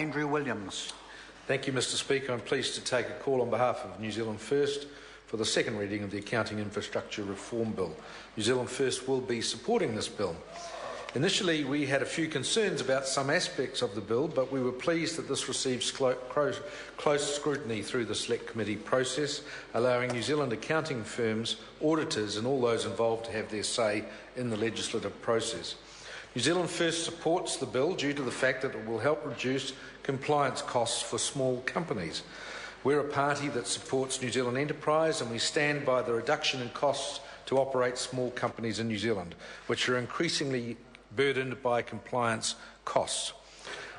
Andrew Williams. Thank you, Mr Speaker. I'm pleased to take a call on behalf of New Zealand First for the second reading of the Accounting Infrastructure Reform Bill. New Zealand First will be supporting this bill. Initially, we had a few concerns about some aspects of the bill, but we were pleased that this received close scrutiny through the Select Committee process, allowing New Zealand accounting firms, auditors and all those involved to have their say in the legislative process. New Zealand First supports the bill due to the fact that it will help reduce compliance costs for small companies. We're a party that supports New Zealand enterprise, and we stand by the reduction in costs to operate small companies in New Zealand, which are increasingly burdened by compliance costs.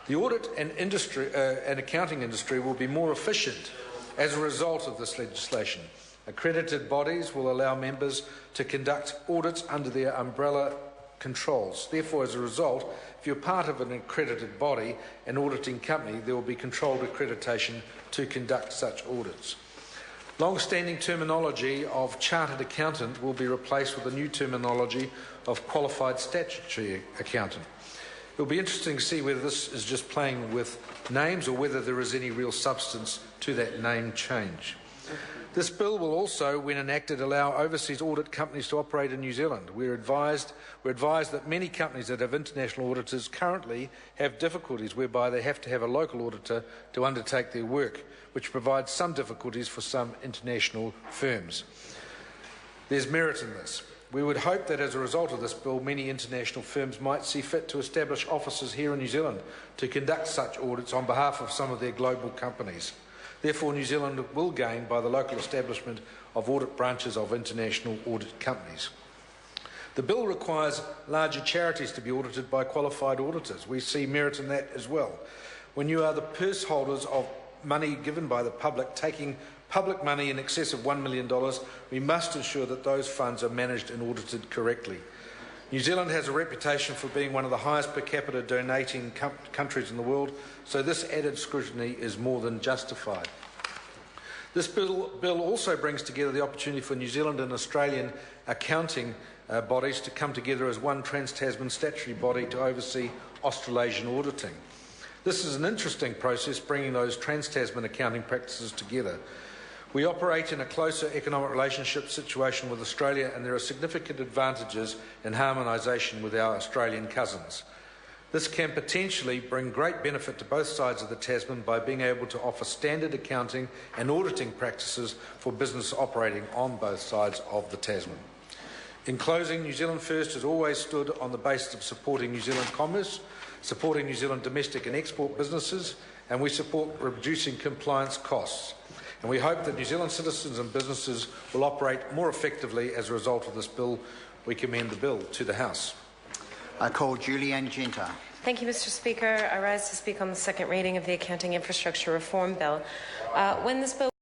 The audit and accounting industry will be more efficient as a result of this legislation. Accredited bodies will allow members to conduct audits under their umbrella controls. Therefore, as a result, if you're part of an accredited body, an auditing company, there will be controlled accreditation to conduct such audits. Long-standing terminology of chartered accountant will be replaced with a new terminology of qualified statutory accountant. It will be interesting to see whether this is just playing with names or whether there is any real substance to that name change. This bill will also, when enacted, allow overseas audit companies to operate in New Zealand. We're advised that many companies that have international auditors currently have difficulties whereby they have to have a local auditor to undertake their work, which provides some difficulties for some international firms. There's merit in this. We would hope that as a result of this bill, many international firms might see fit to establish offices here in New Zealand to conduct such audits on behalf of some of their global companies. Therefore, New Zealand will gain by the local establishment of audit branches of international audit companies. The bill requires larger charities to be audited by qualified auditors. We see merit in that as well. When you are the purse holders of money given by the public, taking public money in excess of $1 million, we must ensure that those funds are managed and audited correctly. New Zealand has a reputation for being one of the highest per capita donating countries in the world, so this added scrutiny is more than justified. This bill also brings together the opportunity for New Zealand and Australian accounting bodies to come together as one Trans-Tasman statutory body to oversee Australasian auditing. This is an interesting process, bringing those Trans-Tasman accounting practices together. We operate in a closer economic relationship situation with Australia, and there are significant advantages in harmonisation with our Australian cousins. This can potentially bring great benefit to both sides of the Tasman by being able to offer standard accounting and auditing practices for business operating on both sides of the Tasman. In closing, New Zealand First has always stood on the basis of supporting New Zealand commerce, supporting New Zealand domestic and export businesses, and we support reducing compliance costs. And we hope that New Zealand citizens and businesses will operate more effectively as a result of this bill. We commend the bill to the House. I call Julianne Genter. Thank you, Mr Speaker. I rise to speak on the second reading of the Accounting Infrastructure Reform Bill. When this bill